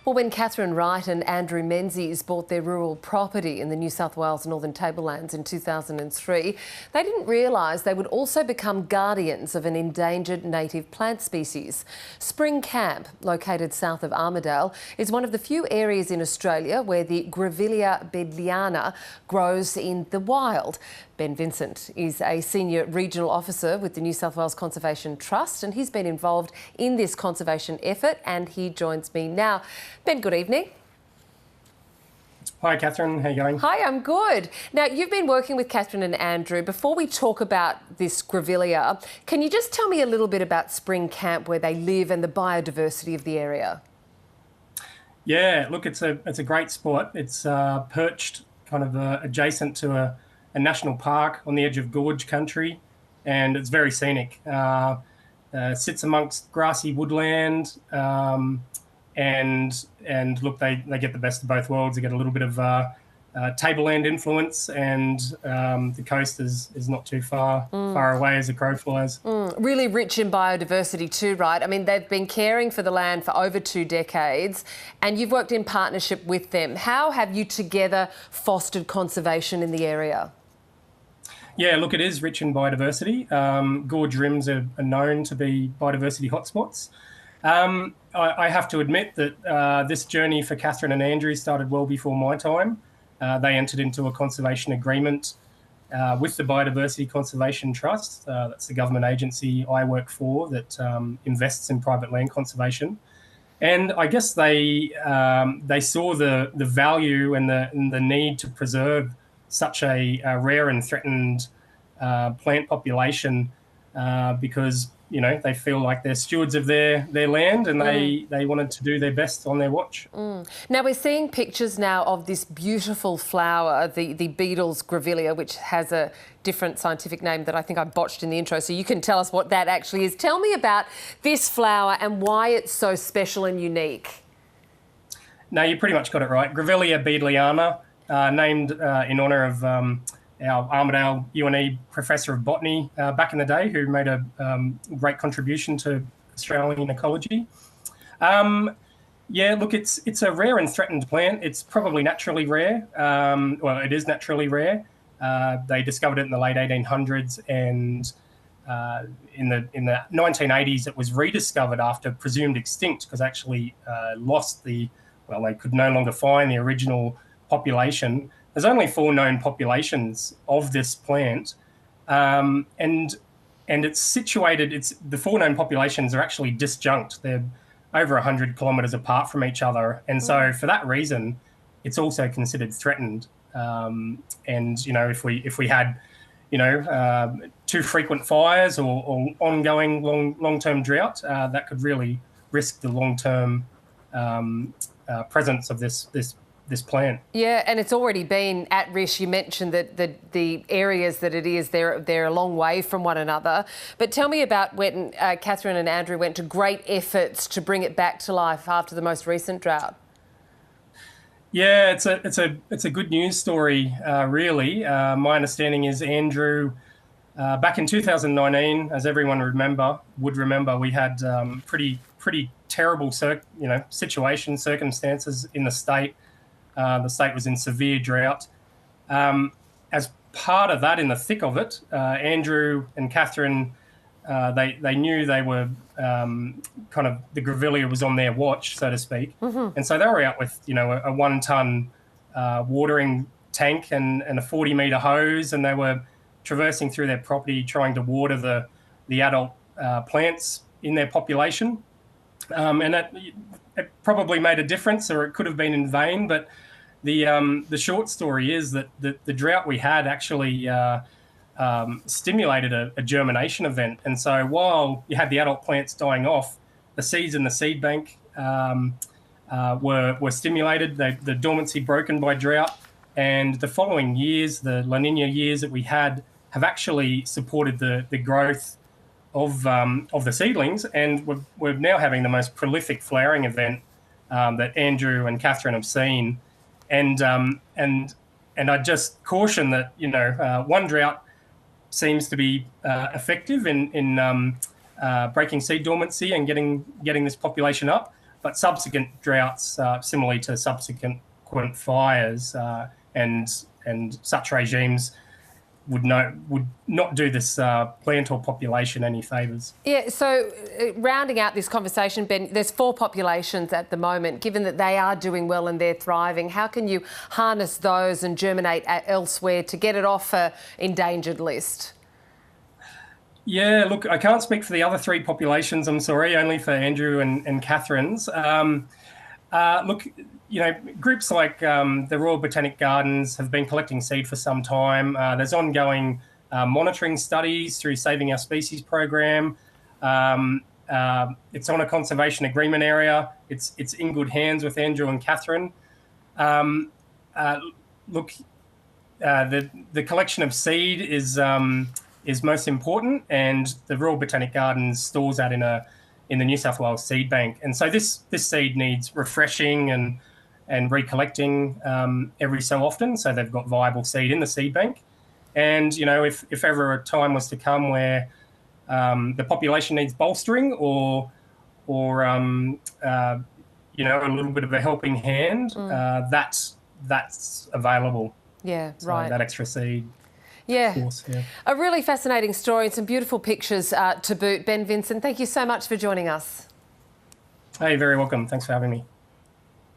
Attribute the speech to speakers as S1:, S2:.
S1: Well, when Catherine Wright and Andrew Menzie bought their rural property in the New South Wales Northern Tablelands in 2003, they didn't realise they would also become guardians of an endangered native plant species. Spring Camp, located south of Armidale, is one of the few areas in Australia where the Grevillea beadleana grows in the wild. Ben Vincent is a senior regional officer with the New South Wales Conservation Trust, and he's been involved in this conservation effort, and he joins me now. Ben, good evening.
S2: Hi, Catherine. How are you going?
S1: Hi, I'm good. Now, you've been working with Catherine and Andrew. Before we talk about this Grevillea, can you just tell me a little bit about Spring Camp, where they live, and the biodiversity of the area?
S2: Yeah, look, it's a great spot. It's perched kind of adjacent to a national park on the edge of 𝘎𝘦𝘢𝘥𝘭𝘦𝘢𝘕 country, and it's very scenic. Sits amongst grassy woodland, and look, they get the best of both worlds. They get a little bit of tableland influence, and the coast is not too far away as the crow flies.
S1: Really rich in biodiversity too, right? I mean, they've been caring for the land for over 2 decades, and you've worked in partnership with them. How have you together fostered conservation in the area?
S2: Yeah, look, it is rich in biodiversity. Gorge rims are known to be biodiversity hotspots. I have to admit that this journey for Catherine and Andrew started well before my time. They entered into a conservation agreement with the Biodiversity Conservation Trust. That's the government agency I work for that invests in private land conservation. And I guess they saw the value and the need to preserve such a rare and threatened plant population because, you know, they feel like they're stewards of their land, and they wanted to do their best on their watch.
S1: Now, we're seeing pictures now of this beautiful flower, the Beadle's Grevillea, which has a different scientific name that I think I botched in the intro, so you can tell us what that actually is. Tell me about this flower and why it's so special and unique.
S2: No, you pretty much got it right. Grevillea beadleana, named in honour of our Armidale UNE professor of botany back in the day, who made a great contribution to Australian ecology. Yeah, look, it's a rare and threatened plant. It's probably naturally rare. Well, it is naturally rare. They discovered it in the late 1800s, and in the 1980s, it was rediscovered after presumed extinct because actually lost they could no longer find the original population. There's only 4 known populations of this plant, and it's situated. The 4 known populations are actually disjunct. They're over 100 kilometres apart from each other, and so for that reason, it's also considered threatened. And you know, if we had, you know, too frequent fires or ongoing long-term drought, that could really risk the long-term presence of this plant.
S1: Yeah, and it's already been at risk. You mentioned that the areas that it is, they're a long way from one another. But tell me about when Catherine and Andrew went to great efforts to bring it back to life after the most recent drought.
S2: Yeah, it's a good news story, really. My understanding is Andrew, back in 2019, as everyone would remember, we had pretty terrible circumstances in the state. The state was in severe drought. As part of that, in the thick of it, Andrew and Catherine, they knew they were kind of, the Grevillea was on their watch, so to speak. And so they were out with, you know, a 1-ton watering tank and a 40-metre hose, and they were traversing through their property trying to water the adult plants in their population. And it probably made a difference, or it could have been in vain, but the short story is that the drought we had actually stimulated a germination event. And so while you had the adult plants dying off, the seeds in the seed bank were stimulated, the dormancy broken by drought, and the following years, the La Nina years that we had, have actually supported the growth of the seedlings, and we're now having the most prolific flowering event that Andrew and Catherine have seen. And I just caution that, you know, one drought seems to be effective in breaking seed dormancy and getting this population up. but subsequent droughts, similarly to subsequent fires and such regimes, would not do this plant or population any favours.
S1: Yeah, so rounding out this conversation, Ben, there's 4 populations at the moment. Given that they are doing well and they're thriving, how can you harness those and germinate elsewhere to get it off an endangered list?
S2: Yeah, look, I can't speak for the other 3 populations, I'm sorry, only for Andrew and Catherine's. Look, you know, groups like the Royal Botanic Gardens have been collecting seed for some time. There's ongoing monitoring studies through Saving Our Species program. It's on a conservation agreement area. It's in good hands with Andrew and Catherine. Look, the collection of seed is most important, and the Royal Botanic Gardens stores that in the New South Wales seed bank. And so this seed needs refreshing and recollecting every so often, so they've got viable seed in the seed bank. And you know, if ever a time was to come where the population needs bolstering or you know, a little bit of a helping hand, that's available.
S1: Yeah,
S2: so
S1: right.
S2: That extra seed.
S1: Yeah.
S2: Of course, yeah.
S1: A really fascinating story and some beautiful pictures to boot. Ben Vincent, thank you so much for joining us.
S2: Hey, very welcome. Thanks for having me.